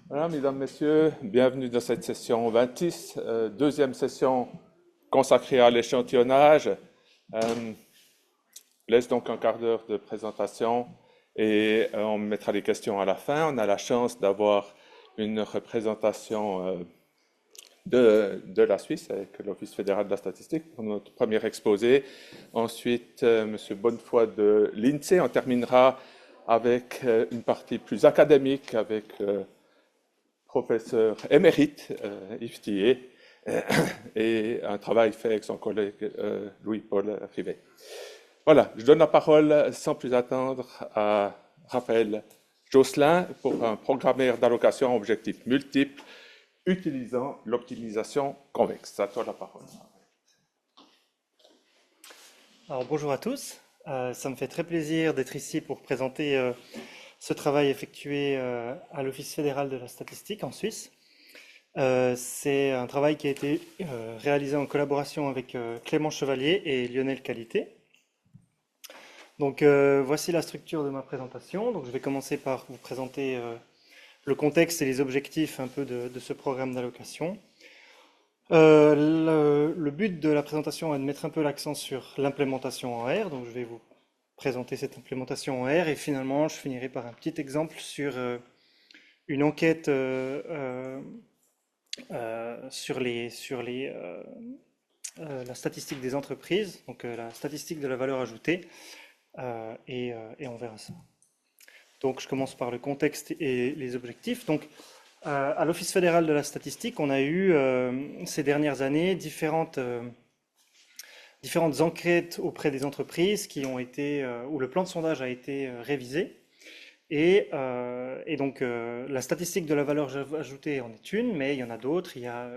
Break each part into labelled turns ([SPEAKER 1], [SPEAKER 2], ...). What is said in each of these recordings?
[SPEAKER 1] Voilà, mesdames, messieurs, bienvenue dans cette session 26, deuxième session consacrée à l'échantillonnage. Laisse donc un quart d'heure de présentation et on mettra les questions à la fin. On a la chance d'avoir une représentation de la Suisse avec l'Office fédéral de la statistique pour notre premier exposé. Ensuite, M. Bonnefoy de l'INSEE. On terminera avec une partie plus académique avec professeur émérite, Yves Tillet, et un travail fait avec son collègue Louis-Paul Rivet. Voilà, je donne la parole sans plus attendre à Raphaël Josselin pour un programmeur d'allocation à objectifs multiples utilisant l'optimisation convexe. À toi la parole.
[SPEAKER 2] Alors bonjour à tous. Ça me fait très plaisir d'être ici pour présenter ce travail effectué à l'Office fédéral de la statistique en Suisse. C'est un travail qui a été réalisé en collaboration avec Clément Chevalier et Lionel Qualité. Donc voici la structure de ma présentation. Donc je vais commencer par vous présenter le contexte et les objectifs un peu de ce programme d'allocation. Le but de la présentation est de mettre un peu l'accent sur l'implémentation en R, donc je vais vous présenter cette implémentation en R et finalement je finirai par un petit exemple sur une enquête la statistique des entreprises, donc la statistique de la valeur ajoutée, et on verra ça. Donc je commence par le contexte et les objectifs. Donc à l'Office fédéral de la statistique, on a eu ces dernières années différentes enquêtes auprès des entreprises qui ont été, où le plan de sondage a été révisé. Et donc la statistique de la valeur ajoutée en est une, mais il y en a d'autres. Il y a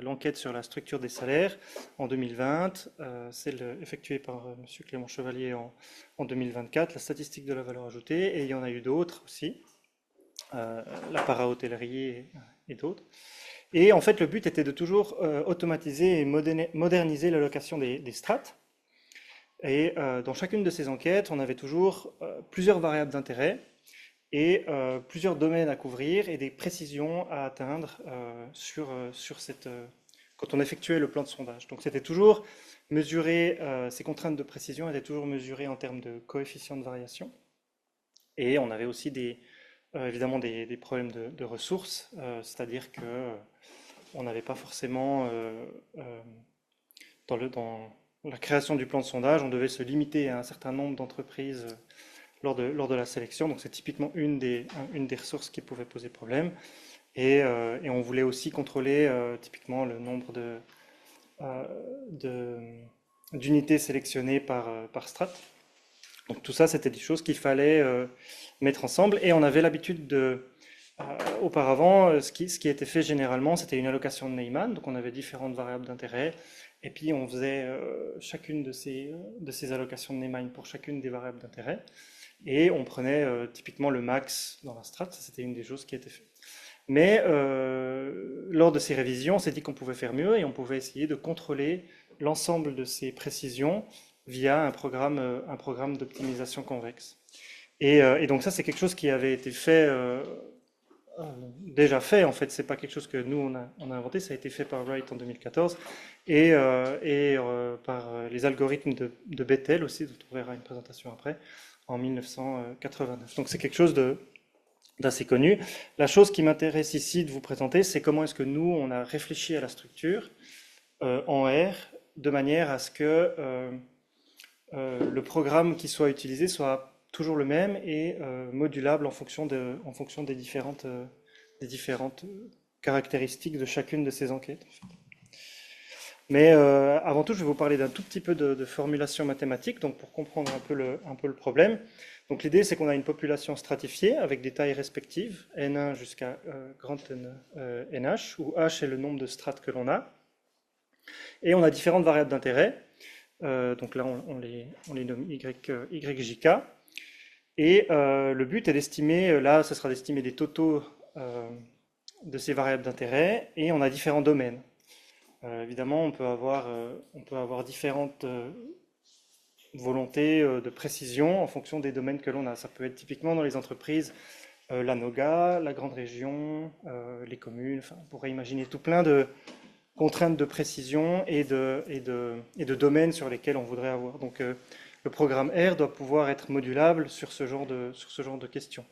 [SPEAKER 2] l'enquête sur la structure des salaires en 2020, celle effectuée par M. Clément Chevalier en 2024, la statistique de la valeur ajoutée, et il y en a eu d'autres aussi. La para-hôtellerie et d'autres. Et en fait, le but était de toujours automatiser et moderniser l'allocation des strates. Et dans chacune de ces enquêtes, on avait toujours plusieurs variables d'intérêt et plusieurs domaines à couvrir et des précisions à atteindre quand on effectuait le plan de sondage. Donc c'était toujours mesuré, ces contraintes de précision étaient toujours mesurées en termes de coefficient de variation. Et on avait aussi évidemment des problèmes de ressources, c'est-à-dire que on n'avait pas forcément, dans la création du plan de sondage, on devait se limiter à un certain nombre d'entreprises lors de la sélection. Donc c'est typiquement une des ressources qui pouvait poser problème. Et on voulait aussi contrôler typiquement le nombre d'unités sélectionnées par strat. Donc tout ça, c'était des choses qu'il fallait mettre ensemble. Et on avait l'habitude auparavant, ce qui était fait généralement, c'était une allocation de Neyman. Donc on avait différentes variables d'intérêt. Et puis on faisait chacune de ces allocations de Neyman pour chacune des variables d'intérêt. Et on prenait typiquement le max dans la strat. C'était une des choses qui était faite. Mais lors de ces révisions, on s'est dit qu'on pouvait faire mieux et on pouvait essayer de contrôler l'ensemble de ces précisions via un programme d'optimisation convexe. Et donc ça, c'est quelque chose qui avait été fait, déjà fait en fait, c'est pas quelque chose que nous on a inventé, ça a été fait par Wright en 2014 et par les algorithmes de Bethel aussi, dont on verra une présentation après, en 1989. Donc c'est quelque chose d'assez connu. La chose qui m'intéresse ici de vous présenter, c'est comment est-ce que nous, on a réfléchi à la structure en R de manière à ce que le programme qui soit utilisé soit toujours le même et modulable en fonction des différentes caractéristiques de chacune de ces enquêtes. En fait. Mais avant tout, je vais vous parler d'un tout petit peu de formulation mathématique, donc pour comprendre un peu le problème. Donc l'idée, c'est qu'on a une population stratifiée avec des tailles respectives, N1 jusqu'à grand NH, où H est le nombre de strates que l'on a. Et on a différentes variables d'intérêt. Donc là, on les nomme YJK. Et le but est d'estimer, là, ce sera d'estimer des totaux de ces variables d'intérêt. Et on a différents domaines. Évidemment, on peut avoir différentes volontés de précision en fonction des domaines que l'on a. Ça peut être typiquement dans les entreprises la NOGA, la grande région, les communes. Enfin, on pourrait imaginer tout plein de contraintes de précision et de domaines sur lesquels on voudrait avoir. Donc, le programme R doit pouvoir être modulable sur ce genre de questions.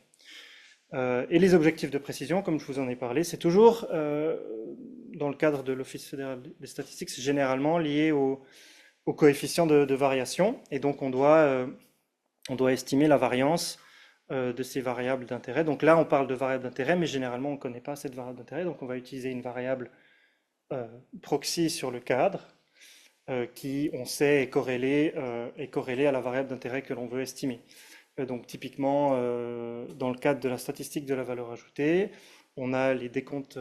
[SPEAKER 2] Et les objectifs de précision, comme je vous en ai parlé, c'est toujours, dans le cadre de l'Office fédéral des statistiques, c'est généralement lié au coefficient de variation. Et donc, on doit estimer la variance de ces variables d'intérêt. Donc là, on parle de variable d'intérêt, mais généralement, on ne connaît pas cette variable d'intérêt. Donc, on va utiliser une variable proxy sur le cadre qui, on sait, est corrélée à la variable d'intérêt que l'on veut estimer. Donc typiquement, dans le cadre de la statistique de la valeur ajoutée, on a les décomptes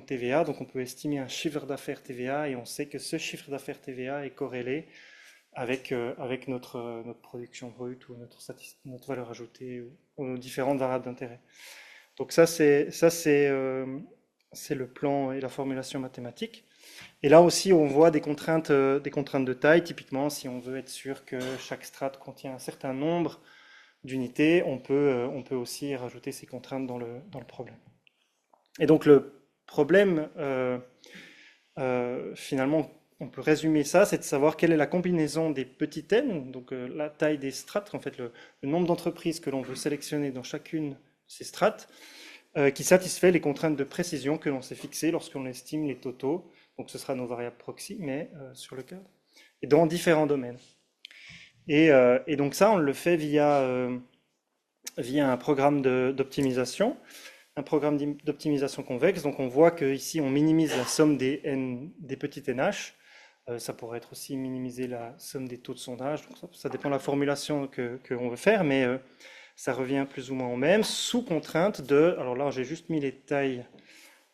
[SPEAKER 2] TVA, donc on peut estimer un chiffre d'affaires TVA et on sait que ce chiffre d'affaires TVA est corrélé avec notre production brute ou notre valeur ajoutée ou nos différentes variables d'intérêt. Donc ça c'est le plan et la formulation mathématique. Et là aussi, on voit des contraintes de taille. Typiquement, si on veut être sûr que chaque strate contient un certain nombre d'unités, on peut aussi rajouter ces contraintes dans le problème. Et donc le problème, finalement, on peut résumer ça, c'est de savoir quelle est la combinaison des petits n, donc la taille des strates, en fait le nombre d'entreprises que l'on veut sélectionner dans chacune de ces strates, qui satisfait les contraintes de précision que l'on s'est fixées lorsqu'on estime les totaux. Donc ce sera nos variables proxy, mais sur le cadre, et dans différents domaines. Et donc ça, on le fait via un programme d'optimisation, convexe. Donc on voit qu'ici, on minimise la somme des petits NH. Ça pourrait être aussi minimiser la somme des taux de sondage. Donc ça dépend de la formulation que l'on veut faire, mais ça revient plus ou moins au même, sous contrainte de... Alors là, j'ai juste mis les tailles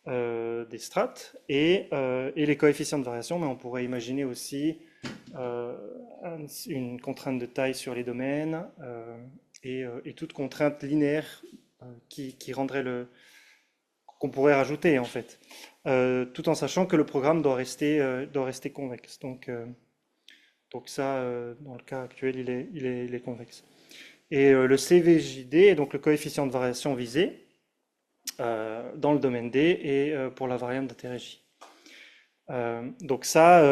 [SPEAKER 2] des strates et les coefficients de variation, mais on pourrait imaginer aussi une contrainte de taille sur les domaines et toute contrainte linéaire qui rendrait qu'on pourrait rajouter en fait, tout en sachant que le programme doit rester convexe. Donc ça, dans le cas actuel, il est convexe. Et le CVJD, donc le coefficient de variation visé, dans le domaine D et pour la variable d'intérêt J. Donc ça,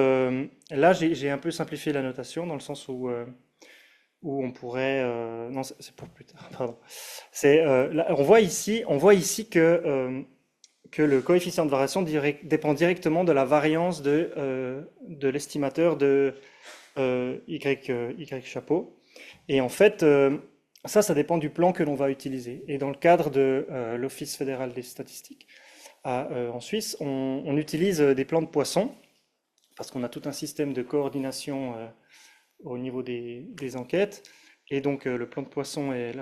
[SPEAKER 2] là j'ai un peu simplifié la notation dans le sens où on pourrait... non, c'est pour plus tard, pardon. Là, on voit ici que le coefficient de variation dépend directement de la variance de l'estimateur de Y chapeau. Et en fait, ça dépend du plan que l'on va utiliser. Et dans le cadre de l'Office fédéral des statistiques en Suisse, on utilise des plans de Poisson, parce qu'on a tout un système de coordination au niveau des enquêtes. Et donc le plan de Poisson est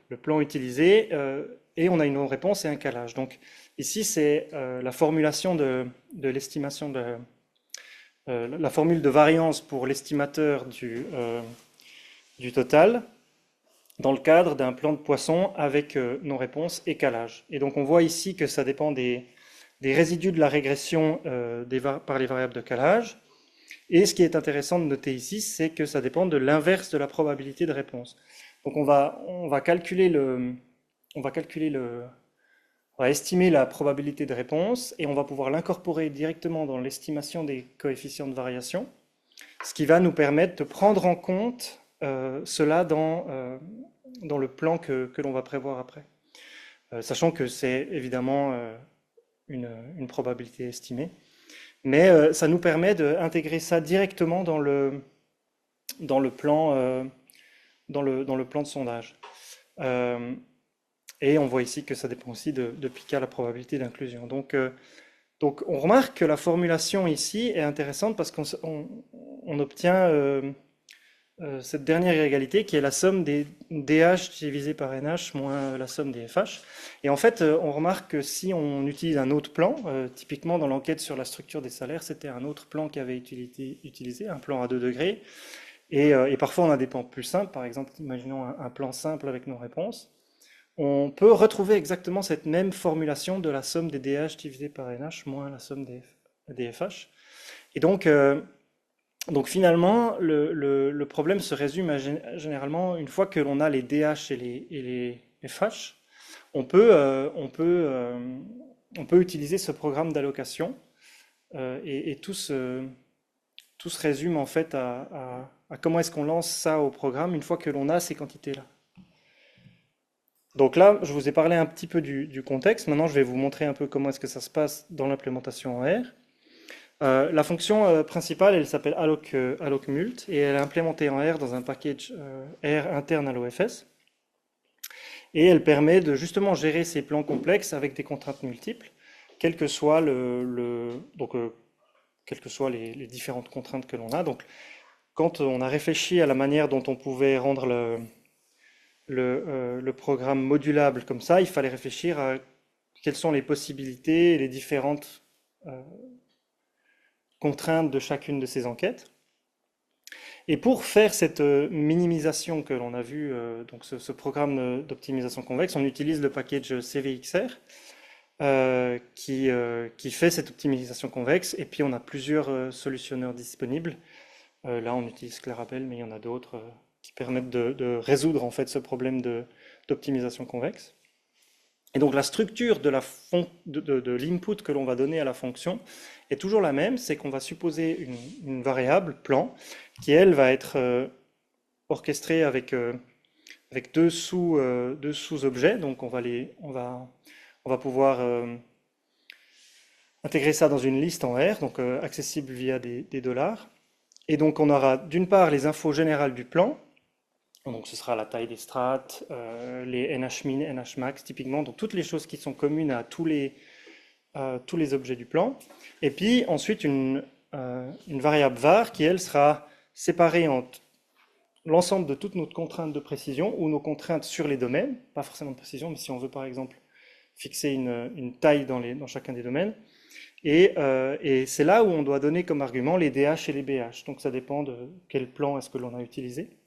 [SPEAKER 2] le plan utilisé, et on a une réponse et un calage. Donc ici, c'est la formulation de l'estimation la formule de variance pour l'estimateur du total, dans le cadre d'un plan de Poisson avec nos réponses et calage. Et donc on voit ici que ça dépend des résidus de la régression par les variables de calage. Et ce qui est intéressant de noter ici, c'est que ça dépend de l'inverse de la probabilité de réponse. Donc on va estimer la probabilité de réponse et on va pouvoir l'incorporer directement dans l'estimation des coefficients de variation, ce qui va nous permettre de prendre en compte cela dans le plan que l'on va prévoir après. Sachant que c'est évidemment une probabilité estimée. Mais ça nous permet d'intégrer ça directement dans le plan de sondage. Et on voit ici que ça dépend aussi de Pika, la probabilité d'inclusion. Donc on remarque que la formulation ici est intéressante parce qu'on obtient cette dernière égalité qui est la somme des DH divisé par NH moins la somme des FH. Et en fait, on remarque que si on utilise un autre plan, typiquement dans l'enquête sur la structure des salaires, c'était un autre plan qui avait été utilisé, un plan à 2 degrés. Et parfois, on a des plans plus simples. Par exemple, imaginons un plan simple avec nos réponses. On peut retrouver exactement cette même formulation de la somme des DH divisé par NH moins la somme des FH. Et donc finalement, le problème se résume généralement, une fois que l'on a les DH et les FH, on peut utiliser ce programme d'allocation et tout se résume en fait à comment est-ce qu'on lance ça au programme une fois que l'on a ces quantités-là. Donc là, je vous ai parlé un petit peu du contexte. Maintenant, je vais vous montrer un peu comment est-ce que ça se passe dans l'implémentation en R. La fonction principale, elle s'appelle allocmult et elle est implémentée en R dans un package R interne à l'OFS. Et elle permet de justement gérer ces plans complexes avec des contraintes multiples, quel que soit quelles que soient les différentes contraintes que l'on a. Donc, quand on a réfléchi à la manière dont on pouvait rendre le programme modulable comme ça, il fallait réfléchir à quelles sont les possibilités et les différentes contraintes de chacune de ces enquêtes. Et pour faire cette minimisation que l'on a vu, donc ce programme d'optimisation convexe, on utilise le package CVXR qui fait cette optimisation convexe. Et puis on a plusieurs solutionneurs disponibles. Là, on utilise Clarabel, mais il y en a d'autres qui permettent de résoudre en fait ce problème d'optimisation convexe. Et donc la structure de l'input que l'on va donner à la fonction est toujours la même, c'est qu'on va supposer une variable plan qui elle va être orchestrée avec deux sous-objets. Donc on va pouvoir intégrer ça dans une liste en R, donc accessible via des dollars. Et donc on aura d'une part les infos générales du plan. Donc ce sera la taille des strates, les NHmin, NHmax typiquement, donc toutes les choses qui sont communes à tous les objets du plan. Et puis ensuite une variable var qui elle sera séparée entre l'ensemble de toutes nos contraintes de précision ou nos contraintes sur les domaines, pas forcément de précision, mais si on veut par exemple fixer une taille dans chacun des domaines. Et c'est là où on doit donner comme argument les DH et les BH. Donc ça dépend de quel plan est-ce que l'on a utilisé.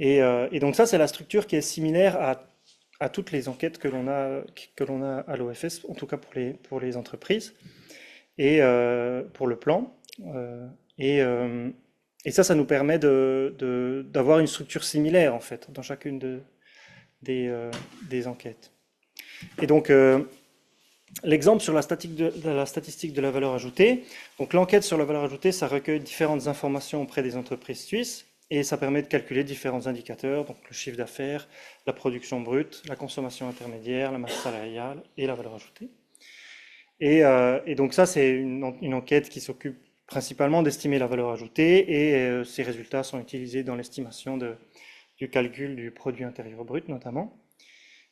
[SPEAKER 2] Et donc ça, c'est la structure qui est similaire à toutes les enquêtes que l'on a à l'OFS, en tout cas pour les entreprises, et pour le plan. Et ça nous permet d'avoir une structure similaire, en fait, dans chacune des enquêtes. Et donc, l'exemple sur la statistique de la valeur ajoutée. Donc, l'enquête sur la valeur ajoutée, ça recueille différentes informations auprès des entreprises suisses. Et ça permet de calculer différents indicateurs, donc le chiffre d'affaires, la production brute, la consommation intermédiaire, la masse salariale et la valeur ajoutée. Et donc ça, c'est une enquête qui s'occupe principalement d'estimer la valeur ajoutée et ces résultats sont utilisés dans l'estimation du calcul du produit intérieur brut notamment.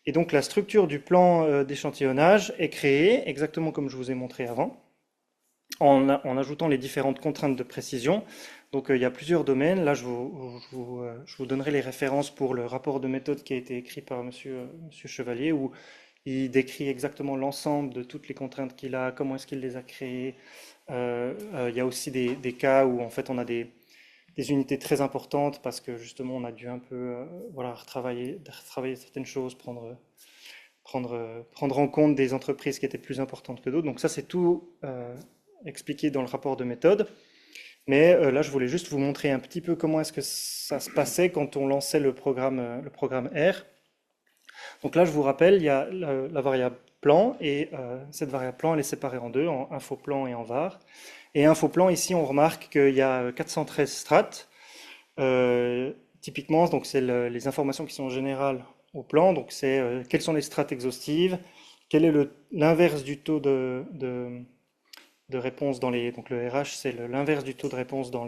[SPEAKER 2] Et donc la structure du plan d'échantillonnage est créée exactement comme je vous ai montré avant, en ajoutant les différentes contraintes de précision. Donc il y a plusieurs domaines. Là, je vous donnerai les références pour le rapport de méthode qui a été écrit par monsieur Chevalier, où il décrit exactement l'ensemble de toutes les contraintes qu'il a, comment est-ce qu'il les a créées. Il y a aussi des cas où en fait on a des unités très importantes parce que justement on a dû un peu retravailler certaines choses, prendre en compte des entreprises qui étaient plus importantes que d'autres. Donc ça, c'est tout expliqué dans le rapport de méthode. Mais là, je voulais juste vous montrer un petit peu comment est-ce que ça se passait quand on lançait le programme R. Donc là, je vous rappelle, il y a la variable plan, et cette variable plan, elle est séparée en deux, en infoplan et en var. Et infoplan, ici, on remarque qu'il y a 413 strates. Typiquement, donc c'est les informations qui sont générales au plan. Donc c'est quelles sont les strates exhaustives, quel est l'inverse du taux de réponse dans les... Donc le RH, c'est l'inverse du taux de réponse dans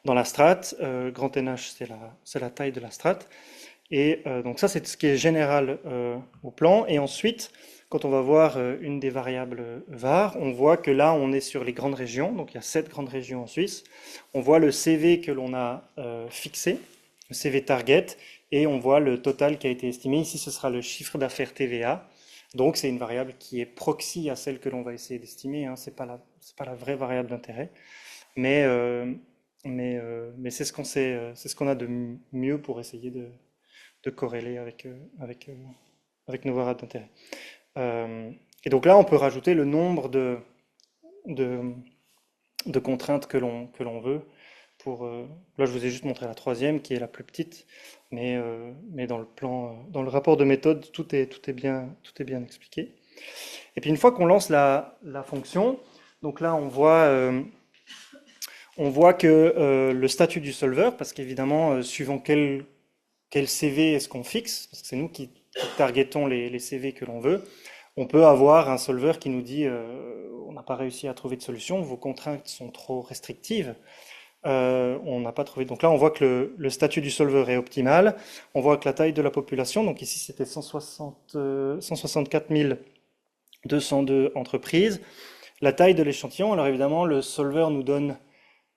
[SPEAKER 2] la strate. Grand NH, c'est la taille de la strate. Et donc ça, c'est ce qui est général au plan. Et ensuite, quand on va voir une des variables var, on voit que là, on est sur les grandes régions. Donc il y a 7 grandes régions en Suisse. On voit le CV que l'on a fixé, le CV target, et on voit le total qui a été estimé. Ici, ce sera le chiffre d'affaires TVA. Donc c'est une variable qui est proxy à celle que l'on va essayer d'estimer, hein. C'est pas la vraie variable d'intérêt, mais c'est ce qu'on a de mieux pour essayer de corréler avec nos variables d'intérêt. Et donc là, on peut rajouter le nombre de contraintes que l'on veut. Là, je vous ai juste montré la troisième, qui est la plus petite. mais dans le plan, dans le rapport de méthode, tout est bien expliqué. Et puis une fois qu'on lance la fonction, donc là on voit que le statut du solver, parce qu'évidemment, suivant quel CV est-ce qu'on fixe, parce que c'est nous qui targetons les CV que l'on veut, on peut avoir un solver qui nous dit on n'a pas réussi à trouver de solution, vos contraintes sont trop restrictives, on n'a pas trouvé. Donc là, on voit que le statut du solver est optimal, on voit que la taille de la population, donc ici c'était 164 202 entreprises, la taille de l'échantillon, alors évidemment, le solver nous donne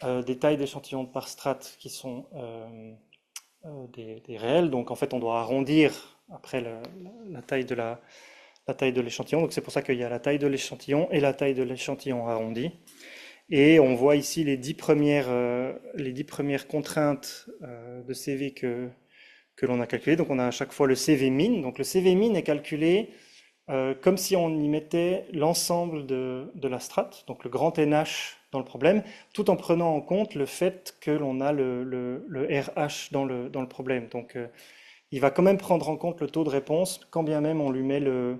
[SPEAKER 2] des tailles d'échantillons par strate qui sont des réels. Donc en fait, on doit arrondir après la taille de l'échantillon. Donc c'est pour ça qu'il y a la taille de l'échantillon et la taille de l'échantillon arrondi. Et on voit ici les 10 premières contraintes de CV que l'on a calculées. Donc on a à chaque fois le CV min. Donc le CV min est calculé comme si on y mettait l'ensemble de la strate, donc le grand NH dans le problème, tout en prenant en compte le fait que l'on a le RH dans le problème. Donc il va quand même prendre en compte le taux de réponse, quand bien même on lui met le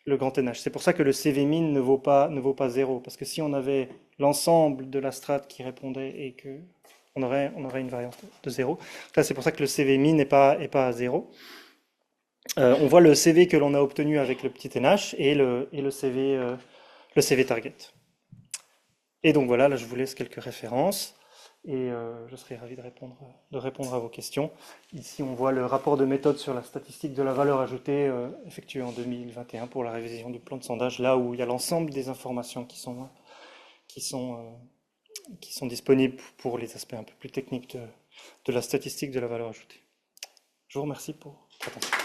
[SPEAKER 2] grand NH. C'est pour ça que le CV min ne vaut pas 0, parce que si on avait l'ensemble de la strate qui répondait et que on aurait une variance de 0. Là, c'est pour ça que le CV min n'est pas à 0. On voit le CV que l'on a obtenu avec le petit NH et le CV target. Et donc voilà, là je vous laisse quelques références et je serai ravi de répondre à vos questions. Ici on voit le rapport de méthode sur la statistique de la valeur ajoutée effectué en 2021 pour la révision du plan de sondage, là où il y a l'ensemble des informations qui sont disponibles pour les aspects un peu plus techniques de la statistique de la valeur ajoutée. Je vous remercie pour votre attention.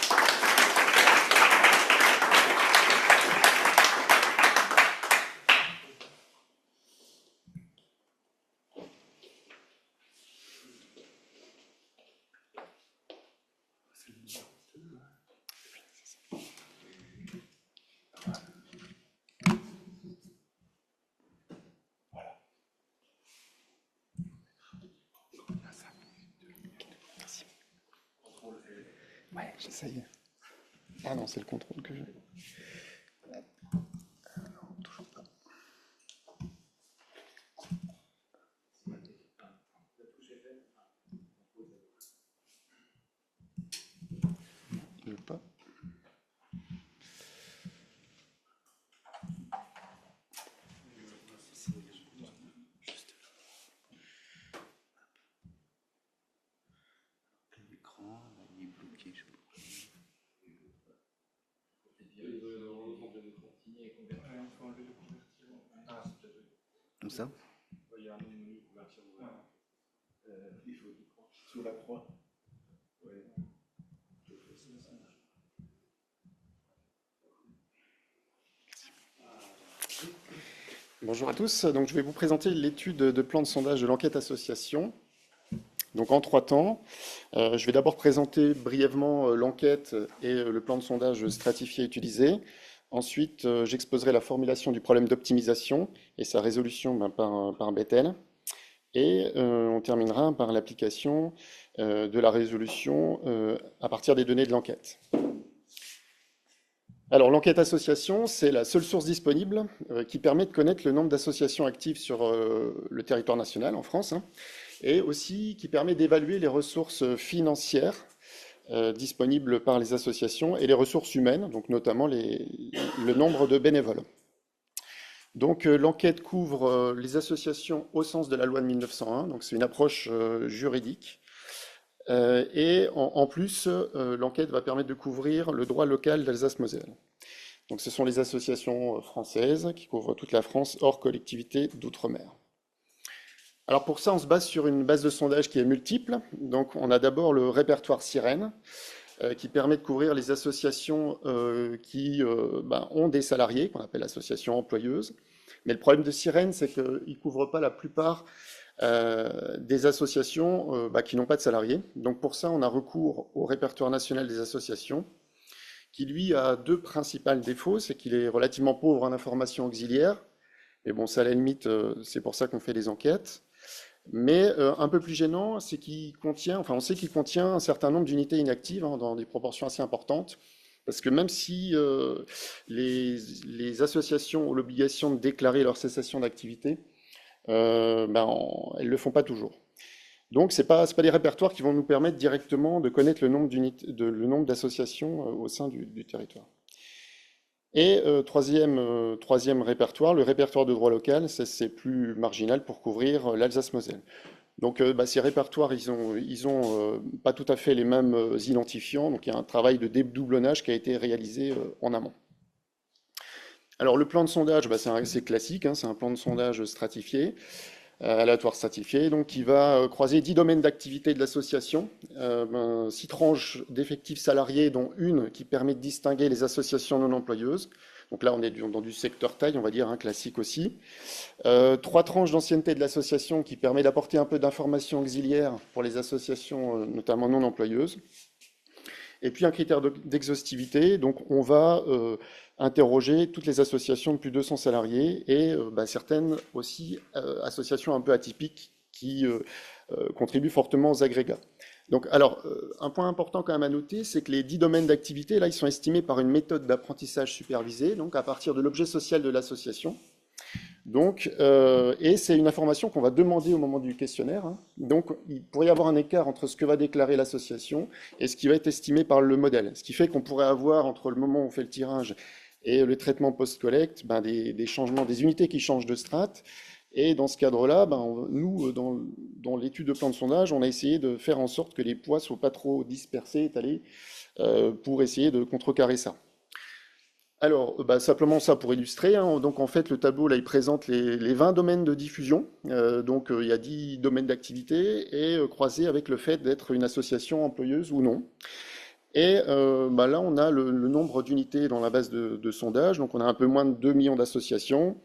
[SPEAKER 3] Ouais, j'essaye. Ah non, c'est le contrôle que j'ai. Non, toujours pas. Il veut pas. L'écran, il est bloqué, je sais pas. Comme ça? Sous la croix. Bonjour à tous, donc je vais vous présenter l'étude de plan de sondage de l'enquête association. Donc en 3 temps, je vais d'abord présenter brièvement l'enquête et le plan de sondage stratifié utilisé. Ensuite, j'exposerai la formulation du problème d'optimisation et sa résolution par Bethel. Et on terminera par l'application de la résolution à partir des données de l'enquête. Alors l'enquête association, c'est la seule source disponible qui permet de connaître le nombre d'associations actives sur le territoire national en France, et aussi qui permet d'évaluer les ressources financières disponibles par les associations et les ressources humaines, donc notamment le nombre de bénévoles. Donc l'enquête couvre les associations au sens de la loi de 1901, donc c'est une approche juridique. Et en plus, l'enquête va permettre de couvrir le droit local d'Alsace-Moselle. Donc ce sont les associations françaises qui couvrent toute la France hors collectivité d'outre-mer. Alors pour ça, on se base sur une base de sondage qui est multiple. Donc on a d'abord le répertoire Sirène, qui permet de couvrir les associations qui ont des salariés, qu'on appelle associations employeuses. Mais le problème de Sirène, c'est qu'il ne couvre pas la plupart des associations qui n'ont pas de salariés. Donc pour ça, on a recours au répertoire national des associations, qui lui a 2 principaux défauts. C'est qu'il est relativement pauvre en informations auxiliaires. Mais bon, ça à la limite, c'est pour ça qu'on fait des enquêtes. Mais un peu plus gênant, c'est qu'il contient, enfin on sait qu'il contient un certain nombre d'unités inactives hein, dans des proportions assez importantes, parce que même si les associations ont l'obligation de déclarer leur cessation d'activité, elles ne le font pas toujours. Donc c'est pas des répertoires qui vont nous permettre directement de connaître le nombre d'associations au sein du territoire. Et troisième répertoire, le répertoire de droit local, ça, c'est plus marginal pour couvrir l'Alsace-Moselle. Donc ces répertoires, ils ont pas tout à fait les mêmes identifiants, donc il y a un travail de dédoublonnage qui a été réalisé en amont. Alors le plan de sondage, c'est classique, hein, c'est un plan de sondage stratifié, aléatoire stratifié, donc qui va croiser 10 domaines d'activité de l'association, 6 tranches d'effectifs salariés, dont une qui permet de distinguer les associations non employeuses. Donc là, on est dans du secteur taille, on va dire, hein, classique aussi. 3 tranches d'ancienneté de l'association qui permet d'apporter un peu d'informations auxiliaires pour les associations, notamment non employeuses. Et puis un critère d'exhaustivité, donc on va interroger toutes les associations de plus de 200 salariés et certaines aussi associations un peu atypiques qui contribuent fortement aux agrégats. Donc, alors, un point important quand même à noter, c'est que les 10 domaines d'activité, là, ils sont estimés par une méthode d'apprentissage supervisée, donc à partir de l'objet social de l'association. Donc, et c'est une information qu'on va demander au moment du questionnaire, hein. Donc, il pourrait y avoir un écart entre ce que va déclarer l'association et ce qui va être estimé par le modèle. Ce qui fait qu'on pourrait avoir, entre le moment où on fait le tirage et le traitement post-collecte, des changements, des unités qui changent de strate. Et dans ce cadre-là, nous, dans l'étude de plan de sondage, on a essayé de faire en sorte que les poids ne soient pas trop dispersés, étalés, pour essayer de contrecarrer ça. Alors, simplement ça pour illustrer, hein. Donc en fait, le tableau, là, il présente les 20 domaines de diffusion. Donc il y a 10 domaines d'activité et croisés avec le fait d'être une association employeuse ou non. Et là, on a le nombre d'unités dans la base de sondage. Donc on a un peu moins de 2 millions d'associations.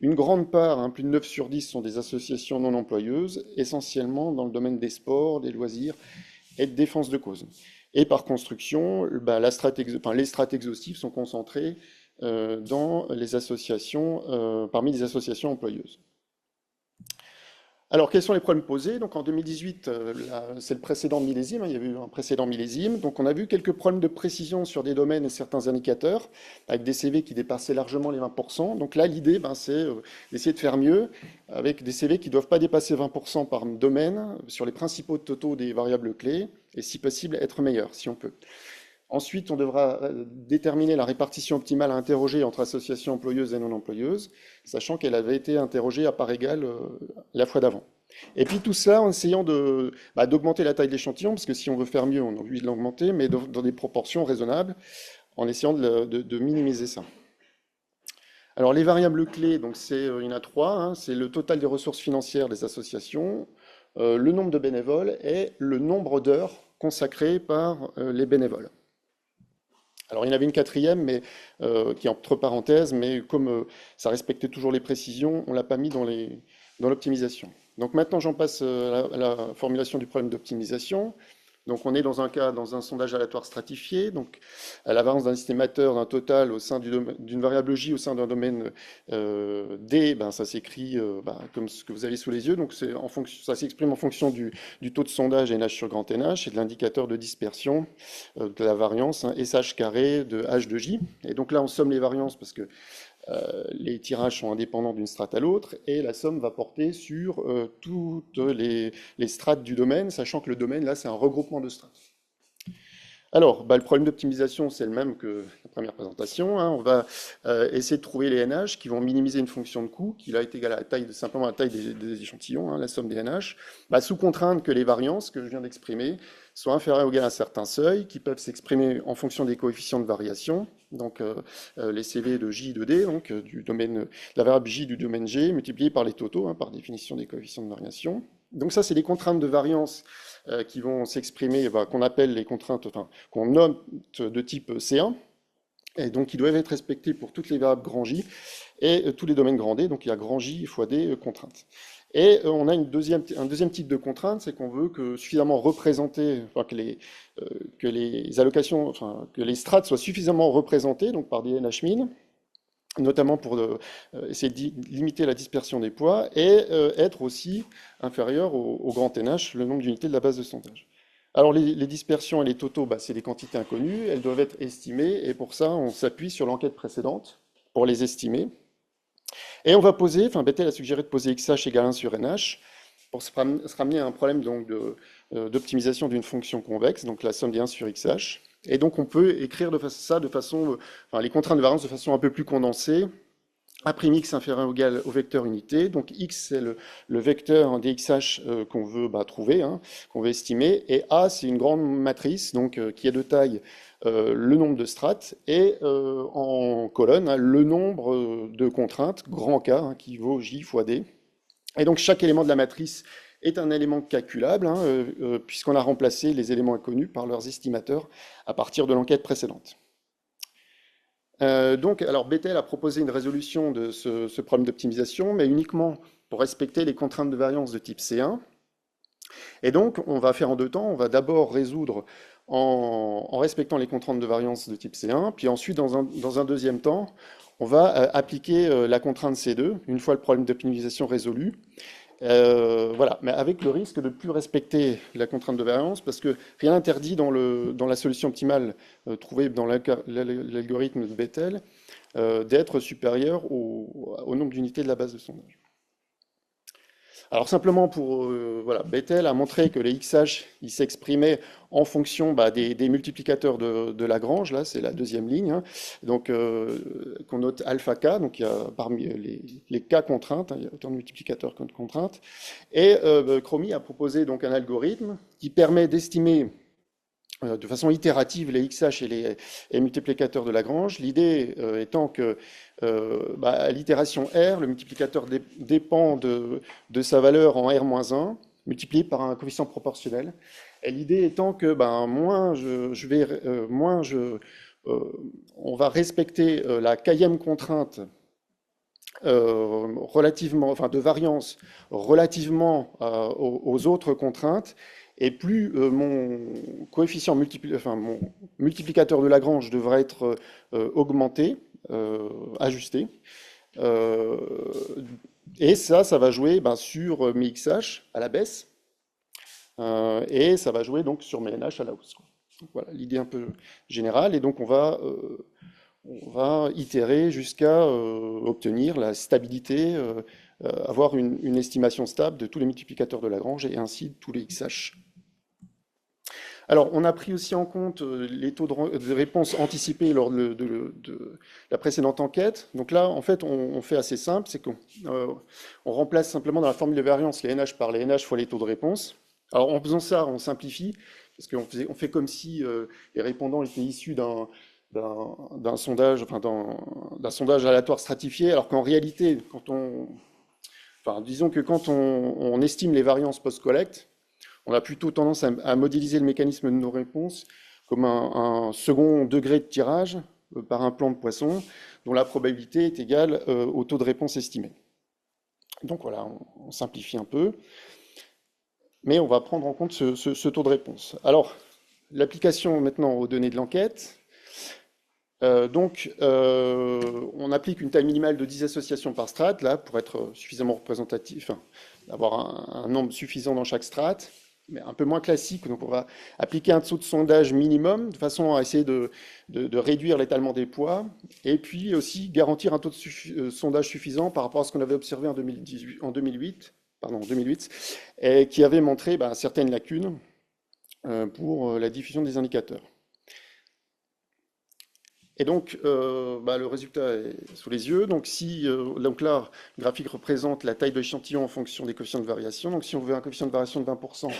[SPEAKER 3] Une grande part, hein, plus de 9 sur 10, sont des associations non employeuses, essentiellement dans le domaine des sports, des loisirs et de défense de cause. Et par construction, les strates exhaustives sont concentrées dans les associations, parmi les associations employeuses. Alors, quels sont les problèmes posés? Donc, en 2018, c'est le précédent millésime, hein, il y avait eu un précédent millésime. Donc, on a vu quelques problèmes de précision sur des domaines et certains indicateurs, avec des CV qui dépassaient largement les 20%. Donc là, l'idée, c'est d'essayer de faire mieux, avec des CV qui ne doivent pas dépasser 20% par domaine, sur les principaux totaux des variables clés, et si possible, être meilleur, si on peut. Ensuite, on devra déterminer la répartition optimale à interroger entre associations employeuses et non employeuses, sachant qu'elle avait été interrogée à part égale la fois d'avant. Et puis tout ça en essayant d'augmenter la taille de l'échantillon, parce que si on veut faire mieux, on a envie de l'augmenter, mais dans des proportions raisonnables, en essayant de minimiser ça. Alors les variables clés, donc il y en a 3, hein, c'est le total des ressources financières des associations, le nombre de bénévoles et le nombre d'heures consacrées par les bénévoles. Alors il y en avait une quatrième, mais qui est entre parenthèses, mais comme ça respectait toujours les précisions, on ne l'a pas mis dans l'optimisation. Donc maintenant j'en passe à la formulation du problème d'optimisation. Donc on est dans un sondage aléatoire stratifié, donc à la variance d'un estimateur d'un total au sein d'une variable J au sein d'un domaine D, ça s'écrit comme ce que vous avez sous les yeux, donc ça s'exprime en fonction du taux de sondage NH sur grand NH et de l'indicateur de dispersion de la variance, hein, SH carré de H de J. Et donc là on somme les variances parce que les tirages sont indépendants d'une strate à l'autre et la somme va porter sur toutes les strates du domaine, sachant que le domaine, là, c'est un regroupement de strates. Alors, le problème d'optimisation, c'est le même que la première présentation, hein. On va essayer de trouver les NH qui vont minimiser une fonction de coût qui là est égale à simplement la taille des échantillons, hein, la somme des NH, sous contrainte que les variances que je viens d'exprimer soient inférieures ou égales à un certain seuil, qui peuvent s'exprimer en fonction des coefficients de variation, donc les CV de J de D, donc du domaine, la variable J du domaine G, multiplié par les totaux, hein, par définition des coefficients de variation. Donc ça, c'est des contraintes de variance qui vont s'exprimer, qu'on appelle les contraintes, qu'on note de type C1, et donc qui doivent être respectées pour toutes les variables grand J et tous les domaines grand D, donc il y a grand J fois D contraintes. Et on a un deuxième type de contrainte, c'est qu'on veut que suffisamment représenter, que les allocations, que les strates soient suffisamment représentées, donc par des NH min, notamment pour essayer de limiter la dispersion des poids, et être aussi inférieur au grand NH, le nombre d'unités de la base de sondage. Alors les dispersions et les totaux, bah, c'est des quantités inconnues, elles doivent être estimées, et pour ça on s'appuie sur l'enquête précédente pour les estimer. Et on va poser, enfin Bettel a suggéré de poser XH égale 1 sur NH, pour se ramener à un problème donc d'optimisation d'une fonction convexe, donc la somme des 1 sur XH. Et donc on peut écrire ça de façon, enfin les contraintes de variance de façon un peu plus condensée. A'X inférieur ou égal au vecteur unité. Donc X, c'est le vecteur des XH qu'on veut trouver, hein, qu'on veut estimer. Et A, c'est une grande matrice donc, qui a de taille le nombre de strates et en colonne, hein, le nombre de contraintes, grand K, hein, qui vaut J fois D. Et donc chaque élément de la matrice est un élément calculable, hein, puisqu'on a remplacé les éléments inconnus par leurs estimateurs à partir de l'enquête précédente. Donc, alors Bettel a proposé une résolution de ce problème d'optimisation, mais uniquement pour respecter les contraintes de variance de type C1. Et donc, on va faire en deux temps. On va d'abord résoudre en respectant les contraintes de variance de type C1, puis ensuite, dans un deuxième temps, on va appliquer la contrainte C2, une fois le problème d'optimisation résolu. Voilà, mais avec le risque de ne plus respecter la contrainte de variance, parce que rien n'interdit dans la solution optimale trouvée dans l'algorithme de Bettel d'être supérieur au nombre d'unités de la base de sondage. Alors simplement pour, voilà, Bettel a montré que les XH, ils s'exprimaient en fonction des multiplicateurs de Lagrange, là c'est la deuxième ligne, hein, donc qu'on note alpha K, donc il y a parmi les K contraintes, hein, il y a autant de multiplicateurs que de contraintes, et Chromie a proposé donc un algorithme qui permet d'estimer de façon itérative les XH et les multiplicateurs de Lagrange, l'idée étant que à l'itération R, le multiplicateur dépend de sa valeur en R-1, multiplié par un coefficient proportionnel. Et l'idée étant que on va respecter la k-ième contrainte de variance relativement aux autres contraintes, et plus mon coefficient mon multiplicateur de Lagrange devra être augmenté, ajusté. Et ça va jouer sur mes XH à la baisse, et ça va jouer donc sur mes NH à la hausse. Donc, voilà l'idée un peu générale, et donc on va itérer jusqu'à obtenir la stabilité, avoir une estimation stable de tous les multiplicateurs de Lagrange et ainsi de tous les XH. Alors, on a pris aussi en compte les taux de réponse anticipés lors de la précédente enquête. Donc là, en fait, on fait assez simple, c'est qu'on remplace simplement dans la formule de variance les NH par les NH fois les taux de réponse. Alors, en faisant ça, on simplifie, parce qu'on fait comme si les répondants étaient issus d'un sondage, d'un sondage aléatoire stratifié, alors qu'en réalité, disons que quand on estime les variances post-collecte, on a plutôt tendance à modéliser le mécanisme de nos réponses comme un second degré de tirage par un plan de Poisson dont la probabilité est égale au taux de réponse estimé. Donc voilà, on simplifie un peu, mais on va prendre en compte ce taux de réponse. Alors, l'application maintenant aux données de l'enquête. On applique une taille minimale de 10 associations par strate, là, pour être suffisamment représentatif, d'avoir un nombre suffisant dans chaque strate, mais un peu moins classique. Donc on va appliquer un taux de sondage minimum, de façon à essayer de réduire l'étalement des poids, et puis aussi garantir un taux de sondage suffisant par rapport à ce qu'on avait observé en 2008, et qui avait montré certaines lacunes pour la diffusion des indicateurs. Et donc, le résultat est sous les yeux. Donc là, le graphique représente la taille de l'échantillon en fonction des coefficients de variation. Donc, si on veut un coefficient de variation de 20%,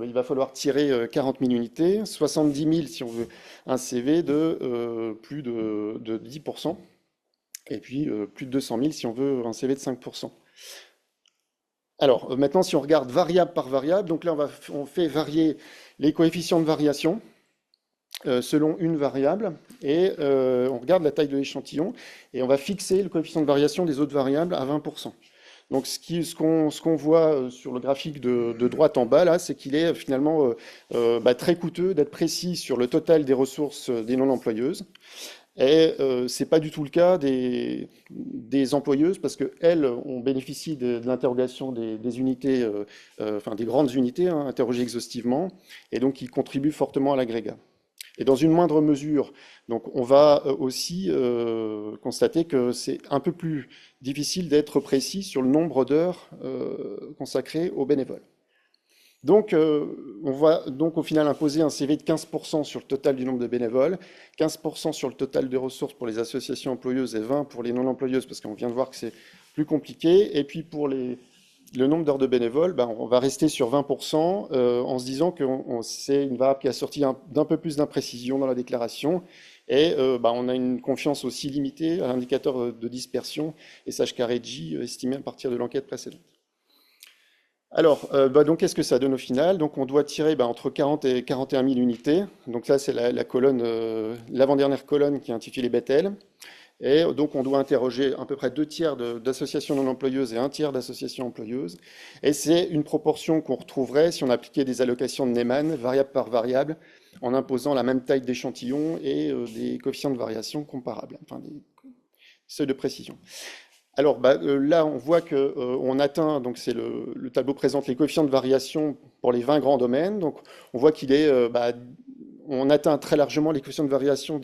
[SPEAKER 3] il va falloir tirer 40 000 unités, 70 000 si on veut un CV de plus de 10%, et puis plus de 200 000 si on veut un CV de 5%. Alors, maintenant, si on regarde variable par variable, donc là, on fait varier les coefficients de variation selon une variable, et on regarde la taille de l'échantillon, et on va fixer le coefficient de variation des autres variables à 20%. Donc ce qu'on voit sur le graphique de droite en bas, là, c'est qu'il est finalement très coûteux d'être précis sur le total des ressources des non-employeuses. Et ce n'est pas du tout le cas des employeuses, parce qu'elles ont bénéficié de l'interrogation des unités, enfin des grandes unités, hein, interrogées exhaustivement, et donc ils contribuent fortement à l'agrégat. Et dans une moindre mesure, donc on va aussi constater que c'est un peu plus difficile d'être précis sur le nombre d'heures consacrées aux bénévoles. Donc, on va donc au final imposer un CV de 15% sur le total du nombre de bénévoles, 15% sur le total des ressources pour les associations employeuses et 20% pour les non-employeuses, parce qu'on vient de voir que c'est plus compliqué. Et puis pour le nombre d'heures de bénévoles, on va rester sur 20% en se disant que c'est une variable qui a sorti d'un peu plus d'imprécision dans la déclaration. Et on a une confiance aussi limitée à l'indicateur de dispersion et SHK-REGI estimé à partir de l'enquête précédente. Alors, donc qu'est-ce que ça donne au final? Donc on doit tirer entre 40 et 41 000 unités. Donc là, c'est la colonne, l'avant-dernière colonne qui est intitulée Bethel. Et donc on doit interroger à peu près 2 tiers d'associations non employeuses et 1 tiers d'associations employeuses. Et c'est une proportion qu'on retrouverait si on appliquait des allocations de Neyman, variable par variable, en imposant la même taille d'échantillon et des coefficients de variation comparables, enfin des seuils de précision. Alors là, on voit qu'on atteint, donc c'est le tableau présente les coefficients de variation pour les 20 grands domaines. Donc on voit qu'il est, on atteint très largement les coefficients de variation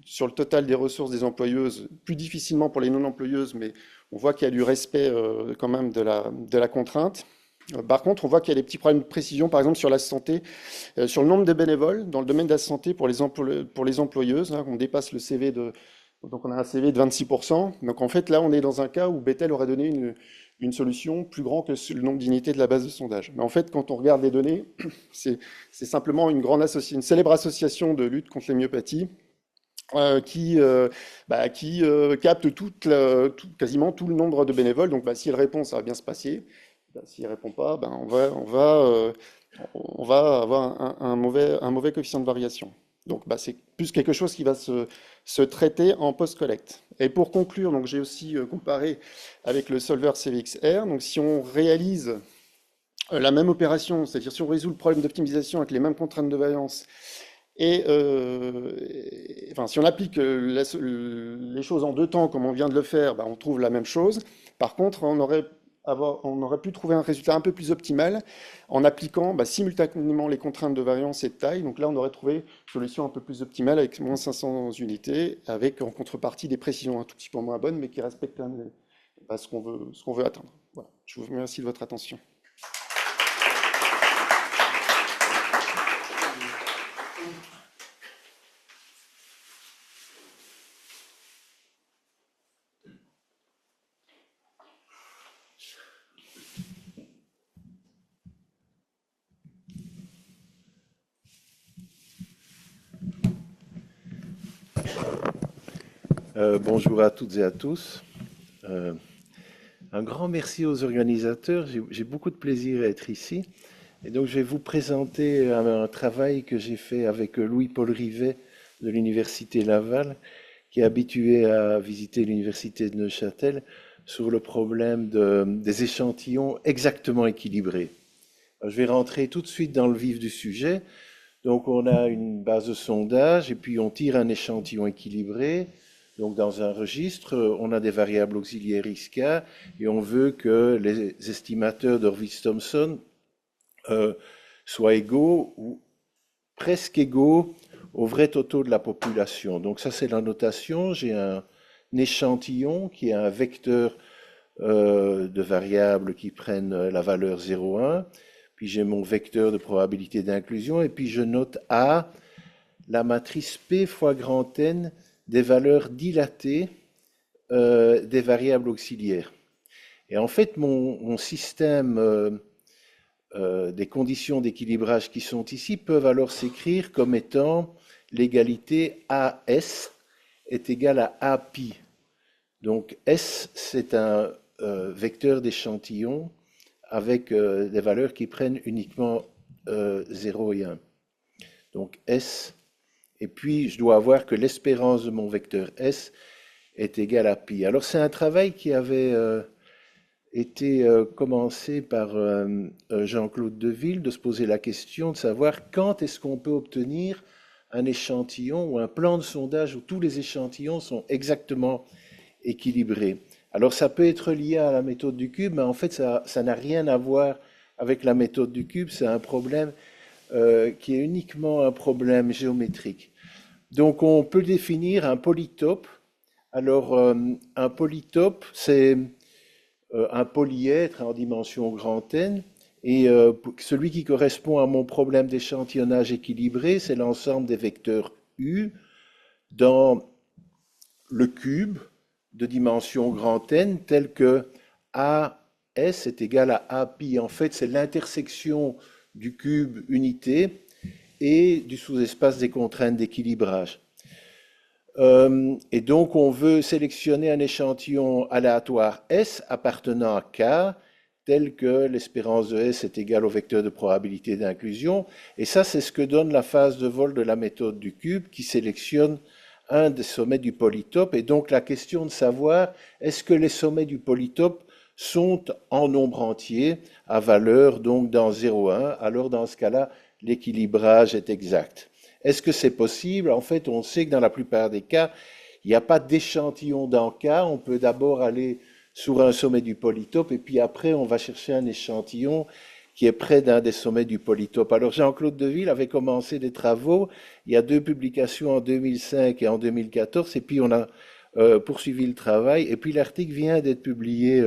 [SPEAKER 3] sur le total des ressources des employeuses, plus difficilement pour les non-employeuses, mais on voit qu'il y a du respect quand même de la contrainte. Par contre, on voit qu'il y a des petits problèmes de précision, par exemple sur la santé, sur le nombre de bénévoles dans le domaine de la santé pour les employeuses. Hein, on dépasse le CV donc on a un CV de 26%. Donc en fait, là, on est dans un cas où Bethel aurait donné une solution plus grande que le nombre d'unités de la base de sondage. Mais en fait, quand on regarde les données, c'est simplement une célèbre association de lutte contre les myopathies qui capte quasiment tout le nombre de bénévoles. Donc si elle répond, ça va bien se passer. Si elle répond pas, on va avoir un mauvais coefficient de variation. Donc c'est plus quelque chose qui va se traiter en post-collecte. Et pour conclure, donc j'ai aussi comparé avec le solver CVXR. Donc si on réalise la même opération, c'est-à-dire si on résout le problème d'optimisation avec les mêmes contraintes de variance, et si on applique les choses en 2 temps comme on vient de le faire, on trouve la même chose. Par contre, on aurait pu trouver un résultat un peu plus optimal en appliquant simultanément les contraintes de variance et de taille. Donc là, on aurait trouvé une solution un peu plus optimale avec moins 500 unités, avec en contrepartie des précisions un tout petit peu moins bonnes, mais qui respectent quand même ce qu'on veut atteindre. Voilà. Je vous remercie de votre attention.
[SPEAKER 4] Bonjour à toutes et à tous. Un grand merci aux organisateurs. J'ai beaucoup de plaisir à être ici. Et donc, je vais vous présenter un travail que j'ai fait avec Louis-Paul Rivet de l'Université Laval, qui est habitué à visiter l'Université de Neuchâtel, sur le problème des échantillons exactement équilibrés. Alors, je vais rentrer tout de suite dans le vif du sujet. Donc, on a une base de sondage et puis on tire un échantillon équilibré. Donc, dans un registre, on a des variables auxiliaires XK et on veut que les estimateurs d'Horvitz-Thompson soient égaux ou presque égaux aux vrais totaux de la population. Donc, ça, c'est la notation. J'ai un échantillon qui est un vecteur de variables qui prennent la valeur 0,1. Puis, j'ai mon vecteur de probabilité d'inclusion et puis je note A, la matrice P fois grand N des valeurs dilatées des variables auxiliaires. Et en fait, mon système des conditions d'équilibrage qui sont ici peuvent alors s'écrire comme étant l'égalité AS est égale à API. Donc S, c'est un vecteur d'échantillon avec des valeurs qui prennent uniquement 0 et 1. Donc S, et puis je dois avoir que l'espérance de mon vecteur S est égale à pi. Alors c'est un travail qui avait été commencé par Jean-Claude Deville, de se poser la question de savoir quand est-ce qu'on peut obtenir un échantillon ou un plan de sondage où tous les échantillons sont exactement équilibrés. Alors ça peut être lié à la méthode du cube, mais en fait ça n'a rien à voir avec la méthode du cube, c'est un problème qui est uniquement un problème géométrique. Donc on peut définir un polytope. Alors un polytope, c'est un polyèdre en dimension grand N, et celui qui correspond à mon problème d'échantillonnage équilibré, c'est l'ensemble des vecteurs U dans le cube de dimension grand N, tel que AS est égal à A pi. En fait, c'est l'intersection du cube unité et du sous-espace des contraintes d'équilibrage. Et donc, on veut sélectionner un échantillon aléatoire S appartenant à K, tel que l'espérance de S est égale au vecteur de probabilité d'inclusion. Et ça, c'est ce que donne la phase de vol de la méthode du cube, qui sélectionne un des sommets du polytope. Et donc, la question de savoir, est-ce que les sommets du polytope sont en nombre entier, à valeur donc dans 0,1, alors dans ce cas-là, l'équilibrage est exact. Est-ce que c'est possible? En fait, on sait que dans la plupart des cas, il n'y a pas d'échantillon dans K. On peut d'abord aller sur un sommet du polytope et puis après, on va chercher un échantillon qui est près d'un des sommets du polytope. Alors, Jean-Claude Deville avait commencé des travaux. Il y a 2 publications en 2005 et en 2014 et puis on a poursuivi le travail. Et puis, l'article vient d'être publié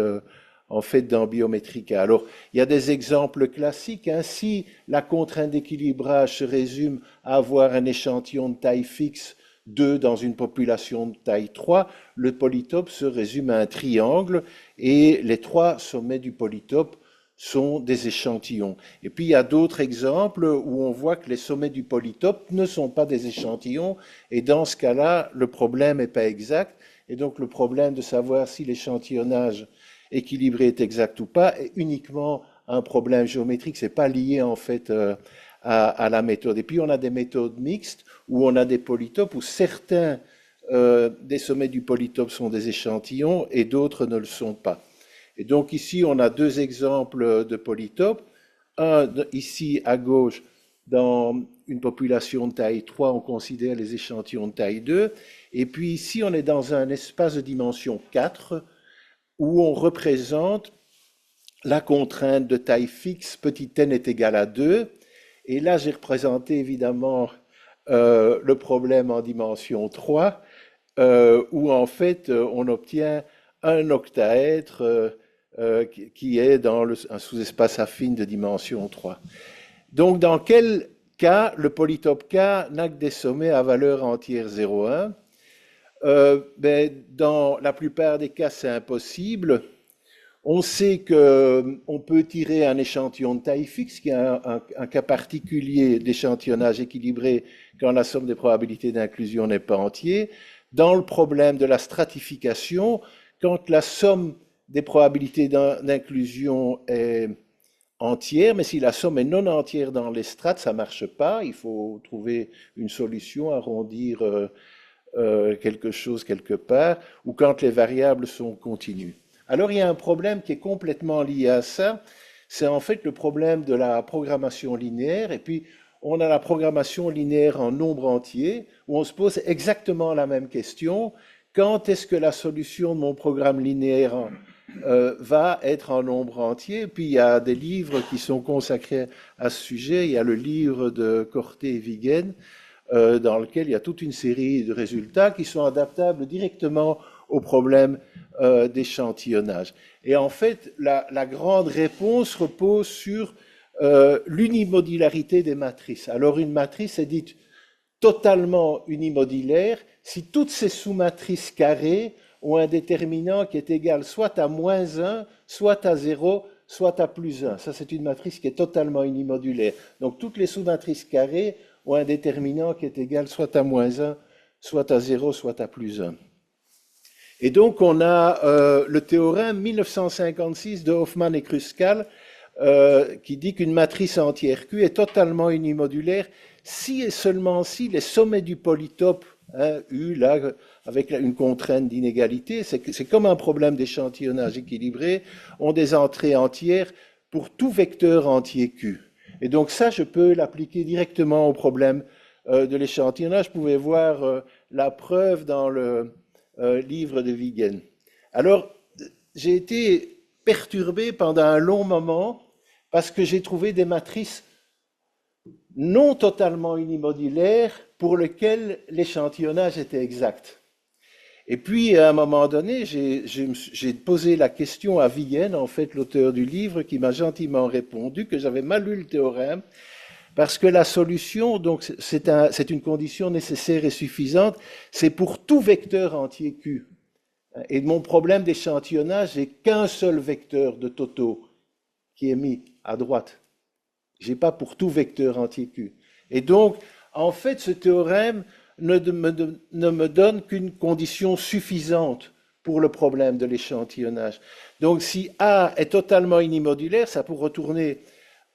[SPEAKER 4] en fait dans Biometrica. Alors, il y a des exemples classiques. Hein. Si la contrainte d'équilibrage se résume à avoir un échantillon de taille fixe 2 dans une population de taille 3, le polytope se résume à un triangle et les 3 sommets du polytope sont des échantillons. Et puis, il y a d'autres exemples où on voit que les sommets du polytope ne sont pas des échantillons et dans ce cas-là, le problème n'est pas exact. Et donc, le problème de savoir si l'échantillonnage équilibré est exact ou pas est uniquement un problème géométrique, c'est pas lié en fait à la méthode. Et puis on a des méthodes mixtes où on a des polytopes où certains des sommets du polytope sont des échantillons et d'autres ne le sont pas. Et donc ici on a 2 exemples de polytopes, un ici à gauche dans une population de taille 3, on considère les échantillons de taille 2, et puis ici on est dans un espace de dimension 4 où on représente la contrainte de taille fixe, petit n est égal à 2. Et là, j'ai représenté évidemment le problème en dimension 3, où en fait, on obtient un octaèdre qui est dans un sous-espace affine de dimension 3. Donc, dans quel cas le polytope K n'a que des sommets à valeur entière 0,1 ? Dans la plupart des cas, c'est impossible. On sait qu'on peut tirer un échantillon de taille fixe, qui est un cas particulier d'échantillonnage équilibré quand la somme des probabilités d'inclusion n'est pas entière. Dans le problème de la stratification, quand la somme des probabilités d'inclusion est entière, mais si la somme est non entière dans les strates, ça ne marche pas. Il faut trouver une solution, arrondir quelque chose quelque part, ou quand les variables sont continues. Alors il y a un problème qui est complètement lié à ça, c'est en fait le problème de la programmation linéaire, et puis on a la programmation linéaire en nombre entier, où on se pose exactement la même question, quand est-ce que la solution de mon programme linéaire va être en nombre entier? Et puis il y a des livres qui sont consacrés à ce sujet, il y a le livre de Corté et Vigen, dans lequel il y a toute une série de résultats qui sont adaptables directement au problème d'échantillonnage. Et en fait, la grande réponse repose sur l'unimodularité des matrices. Alors une matrice est dite totalement unimodulaire si toutes ces sous-matrices carrées ont un déterminant qui est égal soit à moins 1, soit à 0, soit à plus 1. Ça, c'est une matrice qui est totalement unimodulaire. Donc toutes les sous-matrices carrées ont un déterminant qui est égal soit à moins 1, soit à 0, soit à plus 1. Et donc, on a le théorème 1956 de Hoffman et Kruskal qui dit qu'une matrice entière Q est totalement unimodulaire si et seulement si les sommets du polytope hein, U là, avec une contrainte d'inégalité. C'est comme un problème d'échantillonnage équilibré. On des entrées entières pour tout vecteur entier Q. Et donc ça, je peux l'appliquer directement au problème de l'échantillonnage. Vous pouvez voir la preuve dans le livre de Huygens. Alors, j'ai été perturbé pendant un long moment parce que j'ai trouvé des matrices non totalement unimodulaires pour lesquelles l'échantillonnage était exact. Et puis, à un moment donné, j'ai posé la question à Huygens, en fait, l'auteur du livre, qui m'a gentiment répondu que j'avais mal lu le théorème, parce que la solution, donc, c'est une condition nécessaire et suffisante, c'est pour tout vecteur entier Q. Et mon problème d'échantillonnage, j'ai qu'un seul vecteur de Toto qui est mis à droite. J'ai pas pour tout vecteur entier Q. Et donc, en fait, ce théorème ne me donne qu'une condition suffisante pour le problème de l'échantillonnage. Donc, si A est totalement unimodulaire, ça peut retourner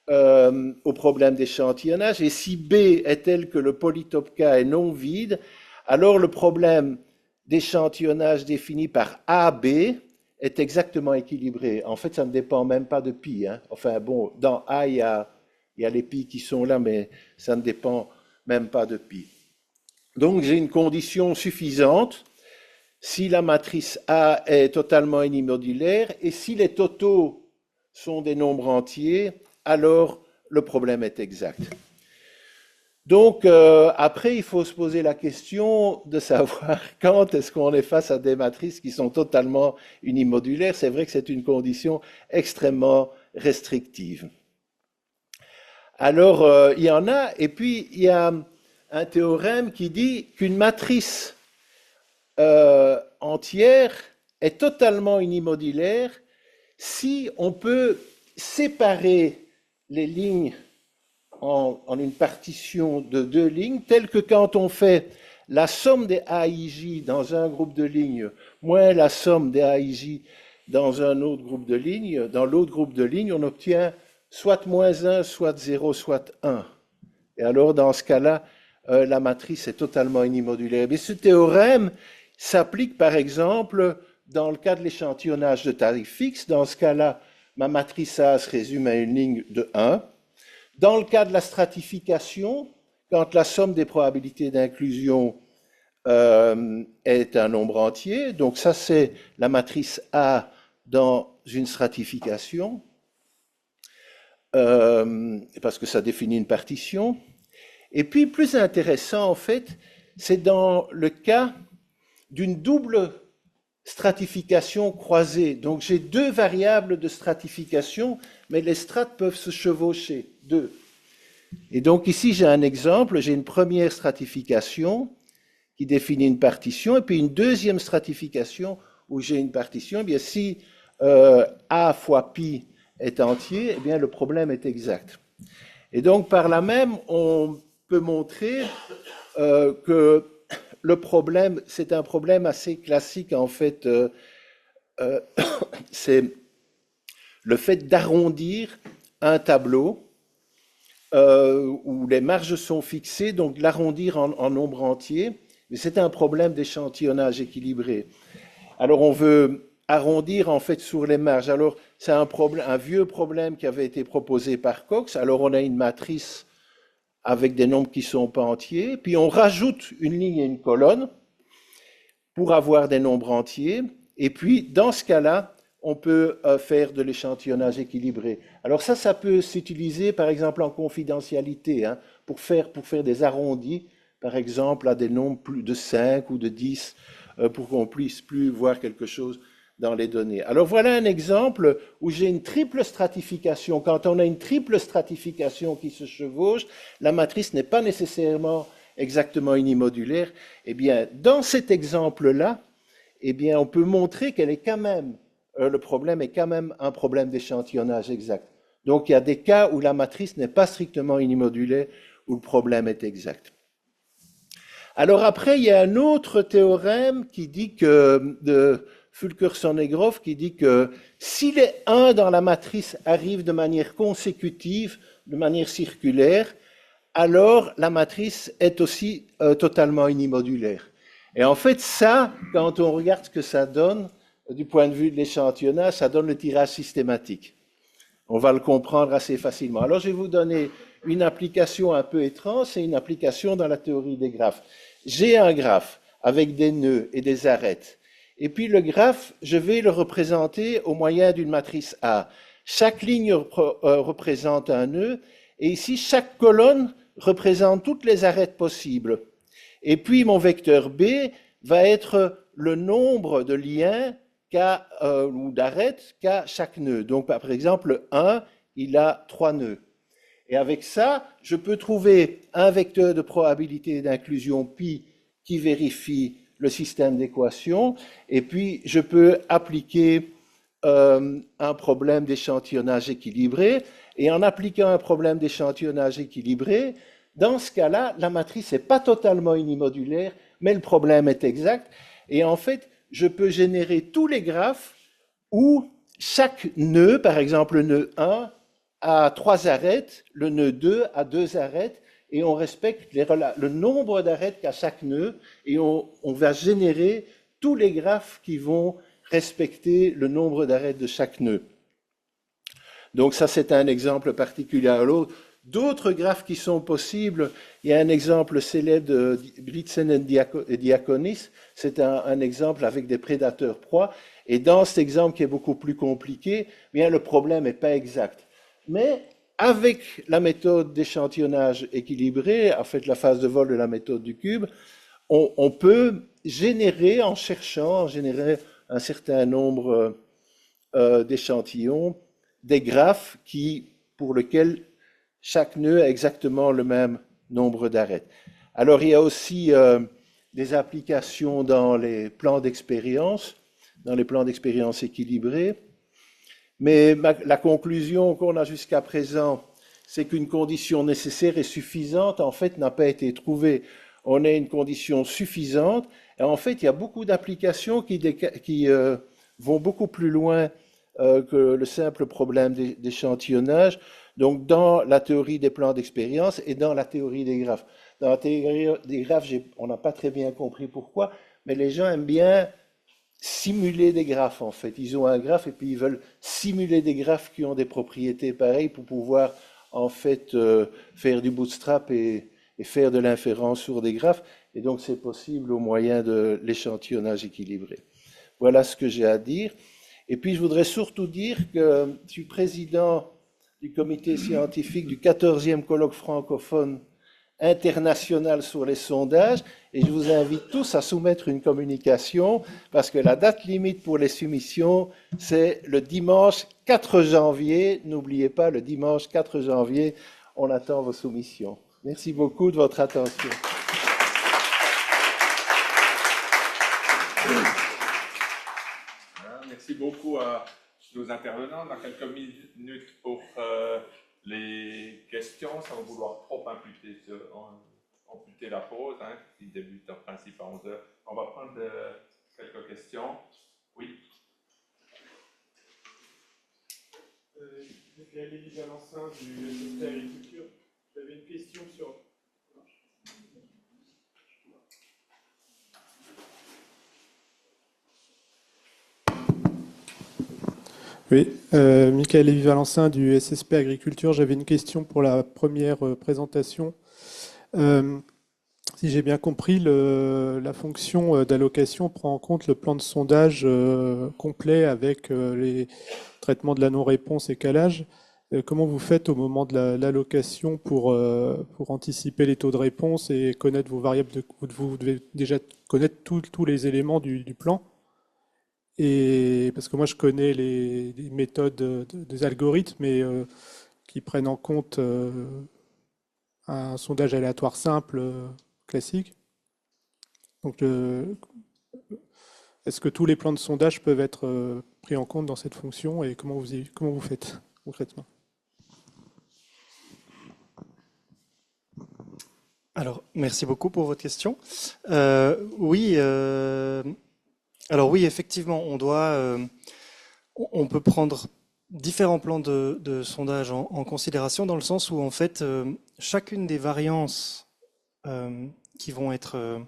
[SPEAKER 4] au problème d'échantillonnage. Et si B est tel que le polytope K est non vide, alors le problème d'échantillonnage défini par AB est exactement équilibré. En fait, ça ne dépend même pas de pi. Hein. Enfin, bon, dans A, il y a les pi qui sont là, mais ça ne dépend même pas de pi. Donc, j'ai une condition suffisante si la matrice A est totalement unimodulaire et si les totaux sont des nombres entiers, alors le problème est exact. Donc, après, il faut se poser la question de savoir quand est-ce qu'on est face à des matrices qui sont totalement unimodulaires. C'est vrai que c'est une condition extrêmement restrictive. Alors, il y en a, et puis il y a un théorème qui dit qu'une matrice entière est totalement unimodulaire si on peut séparer les lignes en une partition de deux lignes, telle que quand on fait la somme des AIJ dans un groupe de lignes moins la somme des AIJ dans un autre groupe de lignes, dans l'autre groupe de lignes, on obtient soit moins 1, soit 0, soit 1. Et alors, dans ce cas-là, la matrice est totalement unimodulaire. Mais ce théorème s'applique, par exemple, dans le cas de l'échantillonnage de tarif fixe. Dans ce cas-là, ma matrice A se résume à une ligne de 1. Dans le cas de la stratification, quand la somme des probabilités d'inclusion est un nombre entier, donc ça c'est la matrice A dans une stratification, parce que ça définit une partition. Et puis plus intéressant en fait, c'est dans le cas d'une double stratification croisée. Donc j'ai deux variables de stratification, mais les strates peuvent se chevaucher, deux. Et donc ici j'ai un exemple, j'ai une première stratification qui définit une partition, et puis une deuxième stratification où j'ai une partition. Eh bien si A fois pi est entier, eh bien le problème est exact. Et donc par là même, on peut montrer que le problème, c'est un problème assez classique en fait, c'est le fait d'arrondir un tableau où les marges sont fixées, donc l'arrondir en nombre entier, mais c'est un problème d'échantillonnage équilibré. Alors on veut arrondir en fait sur les marges. Alors c'est un vieux problème qui avait été proposé par Cox. Alors on a une matrice avec des nombres qui ne sont pas entiers, puis on rajoute une ligne et une colonne pour avoir des nombres entiers, et puis dans ce cas-là, on peut faire de l'échantillonnage équilibré. Alors ça peut s'utiliser par exemple en confidentialité, hein, pour faire des arrondis, par exemple à des nombres plus de 5 ou de 10, pour qu'on puisse plus voir quelque chose dans les données. Alors voilà un exemple où j'ai une triple stratification. Quand on a une triple stratification qui se chevauche, la matrice n'est pas nécessairement exactement unimodulaire. Eh bien, dans cet exemple-là, eh bien, on peut montrer qu'elle est quand même, le problème est quand même un problème d'échantillonnage exact. Donc il y a des cas où la matrice n'est pas strictement unimodulaire, où le problème est exact. Alors après, il y a un autre théorème qui dit que, de Fulkerson et Groth, qui dit que si les 1 dans la matrice arrivent de manière consécutive, de manière circulaire, alors la matrice est aussi totalement unimodulaire. Et en fait, ça, quand on regarde ce que ça donne, du point de vue de l'échantillonnage, ça donne le tirage systématique. On va le comprendre assez facilement. Alors, je vais vous donner une application un peu étrange, c'est une application dans la théorie des graphes. J'ai un graphe avec des nœuds et des arêtes. Et puis le graphe, je vais le représenter au moyen d'une matrice A. Chaque ligne représente un nœud, et ici, chaque colonne représente toutes les arêtes possibles. Et puis, mon vecteur B va être le nombre de liens ou d'arêtes qu'a chaque nœud. Donc, par exemple, 1, il a 3 nœuds. Et avec ça, je peux trouver un vecteur de probabilité d'inclusion pi qui vérifie le système d'équations, et puis je peux appliquer un problème d'échantillonnage équilibré, et en appliquant un problème d'échantillonnage équilibré, dans ce cas-là, la matrice n'est pas totalement unimodulaire, mais le problème est exact, et en fait, je peux générer tous les graphes où chaque nœud, par exemple le nœud 1, a 3 arêtes, le nœud 2 a 2 arêtes, et on respecte le nombre d'arêtes qu'a chaque nœud, et on va générer tous les graphes qui vont respecter le nombre d'arêtes de chaque nœud. Donc ça, c'est un exemple particulier à l'autre. D'autres graphes qui sont possibles, il y a un exemple célèbre de Blitzen et Diaconis, c'est un exemple avec des prédateurs proies, et dans cet exemple qui est beaucoup plus compliqué, bien le problème n'est pas exact. Mais avec la méthode d'échantillonnage équilibré, en fait la phase de vol de la méthode du cube, on peut générer, en cherchant, générer un certain nombre d'échantillons, des graphes pour lesquels chaque nœud a exactement le même nombre d'arêtes. Alors il y a aussi des applications dans les plans d'expérience équilibrés. Mais la conclusion qu'on a jusqu'à présent, c'est qu'une condition nécessaire et suffisante, en fait, n'a pas été trouvée. On a une condition suffisante, et en fait, il y a beaucoup d'applications qui vont beaucoup plus loin que le simple problème d'échantillonnage, donc dans la théorie des plans d'expérience et dans la théorie des graphes. Dans la théorie des graphes, on n'a pas très bien compris pourquoi, mais les gens aiment bien simuler des graphes, en fait. Ils ont un graphe et puis ils veulent simuler des graphes qui ont des propriétés pareilles pour pouvoir, en fait, faire du bootstrap et faire de l'inférence sur des graphes. Et donc, c'est possible au moyen de l'échantillonnage équilibré. Voilà ce que j'ai à dire. Et puis, je voudrais surtout dire que je suis président du comité scientifique du 14e colloque francophone international sur les sondages, et je vous invite tous à soumettre une communication parce que la date limite pour les soumissions, c'est le dimanche 4 janvier. N'oubliez pas, le dimanche 4 janvier, on attend vos soumissions. Merci beaucoup de votre attention.
[SPEAKER 1] Merci beaucoup à nos intervenants. Dans quelques minutes pour les questions, sans vouloir trop amputer la pause, hein, qui débute en principe à 11h. On va prendre quelques questions. Oui.
[SPEAKER 5] Lévi Valentin du SSP Agriculture. J'avais une question sur... Oui, Michael Lévy-Valencin du SSP Agriculture. J'avais une question pour la première présentation. Si j'ai bien compris, la fonction d'allocation prend en compte le plan de sondage complet avec les traitements de la non-réponse et calage. Comment vous faites au moment de l'allocation pour anticiper les taux de réponse et connaître vos variables vous devez déjà connaître tous les éléments du plan? Et parce que moi je connais les méthodes des algorithmes mais, qui prennent en compte un sondage aléatoire simple classique. Donc est-ce que tous les plans de sondage peuvent être pris en compte dans cette fonction et comment vous faites concrètement?
[SPEAKER 2] Alors, merci beaucoup pour votre question. Oui, alors oui, effectivement, on peut prendre différents plans de sondage en considération, dans le sens où, en fait, chacune des variances qui vont être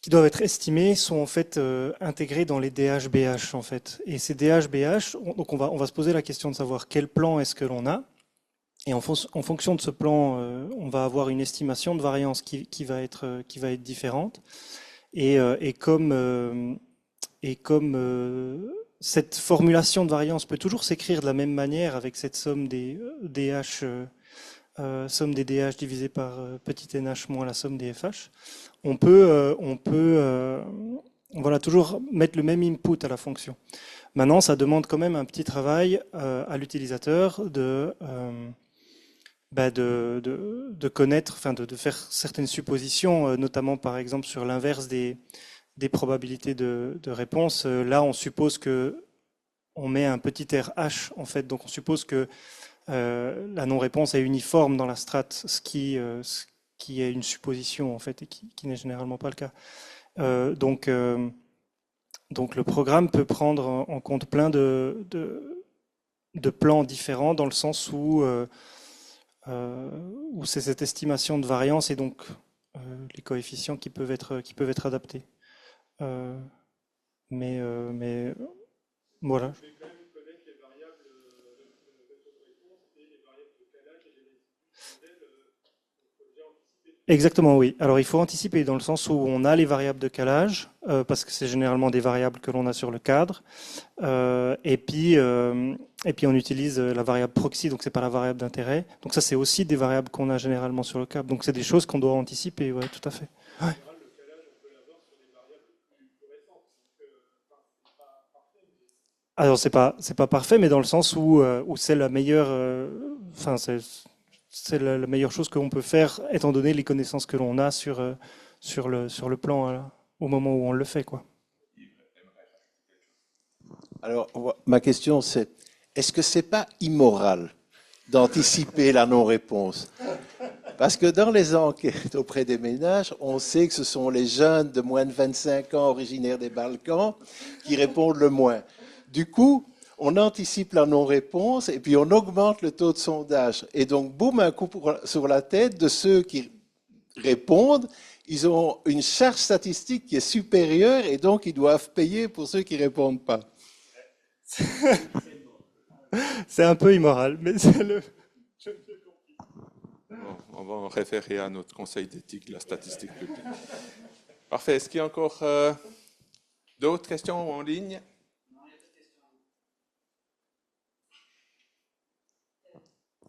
[SPEAKER 2] qui doivent être estimées sont en fait intégrées dans les DHBH en fait. Et ces DHBH, donc on va se poser la question de savoir quel plan est-ce que l'on a. Et en fonction de ce plan, on va avoir une estimation de variance qui va être différente. Et comme cette formulation de variance peut toujours s'écrire de la même manière avec cette somme des DH, somme des DH divisée par petit nh moins la somme des FH, on peut voilà, toujours mettre le même input à la fonction. Maintenant, ça demande quand même un petit travail à l'utilisateur de connaître, enfin de faire certaines suppositions, notamment par exemple sur l'inverse des probabilités de réponse. Là, on suppose que on met un petit RH en fait, donc on suppose que la non-réponse est uniforme dans la strate, ce qui est une supposition en fait et qui n'est généralement pas le cas. Donc le programme peut prendre en compte plein de plans différents dans le sens où c'est cette estimation de variance et donc les coefficients qui peuvent être adaptés. Mais voilà. Exactement, oui. Alors il faut anticiper dans le sens où on a les variables de calage, parce que c'est généralement des variables que l'on a sur le cadre, et puis on utilise la variable proxy, donc c'est pas la variable d'intérêt. Donc ça c'est aussi des variables qu'on a généralement sur le cadre. Donc c'est des choses qu'on doit anticiper, ouais, tout à fait. Ouais. Alors c'est pas parfait, mais dans le sens où c'est la meilleure, enfin c'est la meilleure chose qu'on peut faire, étant donné les connaissances que l'on a sur le plan au moment où on le fait, quoi.
[SPEAKER 4] Alors, ma question c'est, est-ce que c'est pas immoral d'anticiper la non-réponse? Parce que dans les enquêtes auprès des ménages, on sait que ce sont les jeunes de moins de 25 ans originaires des Balkans qui répondent le moins. Du coup, on anticipe la non-réponse et puis on augmente le taux de sondage. Et donc, boum, un coup sur la tête de ceux qui répondent. Ils ont une charge statistique qui est supérieure et donc ils doivent payer pour ceux qui ne répondent pas.
[SPEAKER 2] C'est un peu immoral, mais c'est le...
[SPEAKER 1] Bon, on va en référer à notre conseil d'éthique de la statistique publique. Parfait. Est-ce qu'il y a encore d'autres questions en ligne?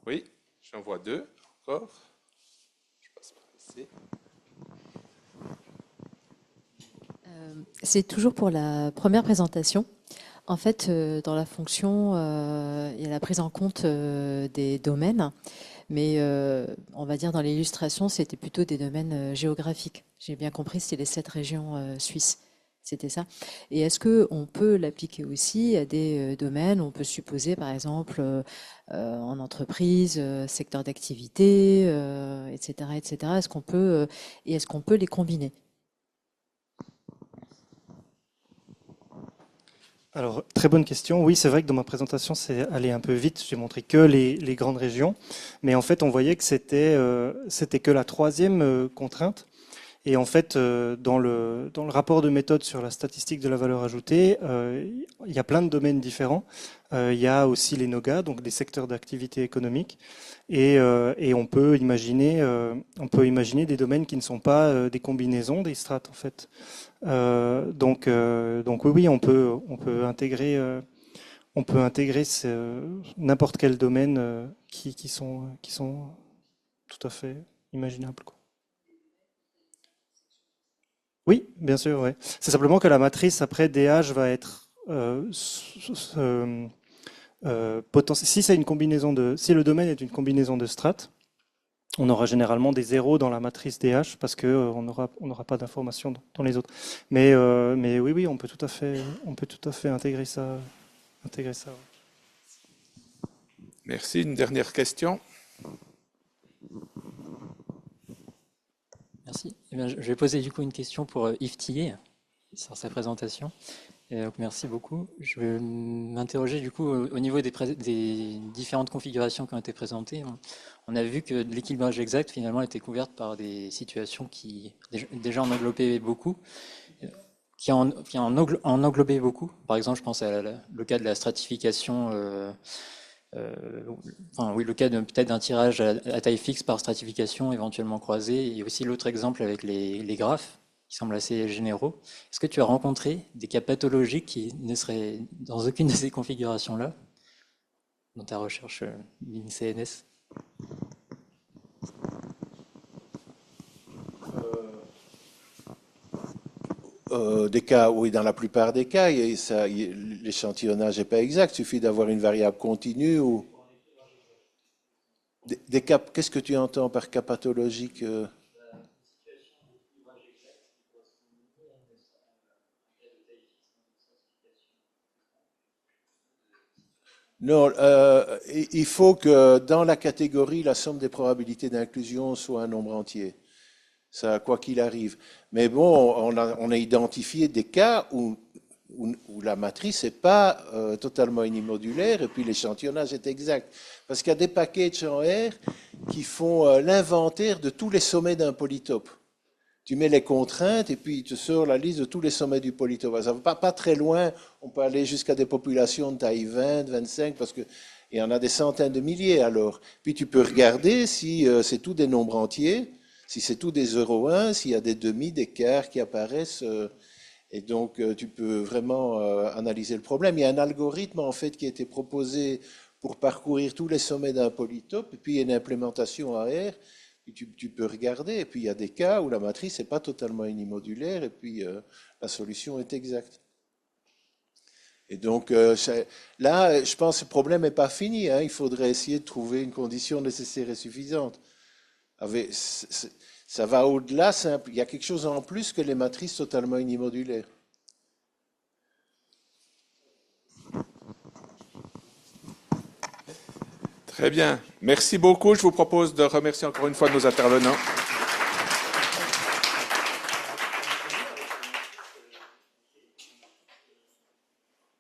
[SPEAKER 1] Oui, j'en vois deux encore. Je passe par ici.
[SPEAKER 6] C'est toujours pour la première présentation. En fait, dans la fonction, il y a la prise en compte des domaines, mais on va dire dans l'illustration, c'était plutôt des domaines géographiques. J'ai bien compris, c'était les 7 régions suisses. C'était ça. Et est-ce qu'on peut l'appliquer aussi à des domaines? On peut supposer, par exemple, en entreprise, secteur d'activité, etc., etc. Est-ce qu'on peut les combiner?
[SPEAKER 2] Alors, très bonne question. Oui, c'est vrai que dans ma présentation, c'est allé un peu vite. J'ai montré que les grandes régions. Mais en fait, on voyait que c'était que la troisième contrainte. Et en fait, dans le rapport de méthode sur la statistique de la valeur ajoutée, il y a plein de domaines différents. Il y a aussi les NOGA, donc des secteurs d'activité économique. Et on peut imaginer des domaines qui ne sont pas des combinaisons des strates, en fait. Donc oui, on peut intégrer n'importe quel domaine qui sont tout à fait imaginables, quoi. Oui, bien sûr, ouais. C'est simplement que la matrice après DH va être si c'est une combinaison si le domaine est une combinaison de strates, on aura généralement des zéros dans la matrice DH parce que on n'aura pas d'informations dans les autres. Mais oui, on peut tout à fait intégrer ça. Ouais.
[SPEAKER 1] Merci. Une dernière question.
[SPEAKER 7] Merci. Eh bien, je vais poser du coup une question pour Yves Tillet. sur sa présentation. Et donc, merci beaucoup. Je vais m'interroger du coup au niveau des différentes configurations qui ont été présentées. On a vu que l'équilibrage exact finalement était couverte par des situations qui déjà en englobaient beaucoup, en englobaient beaucoup. Par exemple, je pense à le cas de la stratification, enfin oui, le cas peut-être d'un tirage à taille fixe par stratification éventuellement croisée, et aussi l'autre exemple avec les graphes qui semblent assez généraux. Est-ce que tu as rencontré des cas pathologiques qui ne seraient dans aucune de ces configurations-là dans ta recherche CNS?
[SPEAKER 4] Des cas, oui, dans la plupart des cas, l'échantillonnage n'est pas exact. Il suffit d'avoir une variable continue ou des cas. Qu'est-ce que tu entends par cas pathologique? Non, il faut que dans la catégorie, la somme des probabilités d'inclusion soit un nombre entier. Ça, quoi qu'il arrive. Mais bon, on a identifié des cas où la matrice n'est pas totalement unimodulaire et puis l'échantillonnage est exact. Parce qu'il y a des packages en R qui font l'inventaire de tous les sommets d'un polytope. Tu mets les contraintes et puis il te sort la liste de tous les sommets du polytope. Ça ne va pas très loin, on peut aller jusqu'à des populations de taille 20, 25, parce qu'il y en a des centaines de milliers alors. Puis tu peux regarder si c'est tout des nombres entiers, si c'est tout des 0,1, s'il y a des demi, des quarts qui apparaissent. Et donc tu peux vraiment analyser le problème. Il y a un algorithme en fait qui a été proposé pour parcourir tous les sommets d'un polytope, et puis il y a une implémentation AR. Tu peux regarder, et puis il y a des cas où la matrice n'est pas totalement unimodulaire, et puis la solution est exacte. Et donc là, je pense que le problème n'est pas fini. Hein. Il faudrait essayer de trouver une condition nécessaire et suffisante. Ça va au-delà, il y a quelque chose en plus que les matrices totalement unimodulaires.
[SPEAKER 1] Très bien. Merci beaucoup. Je vous propose de remercier encore une fois nos intervenants.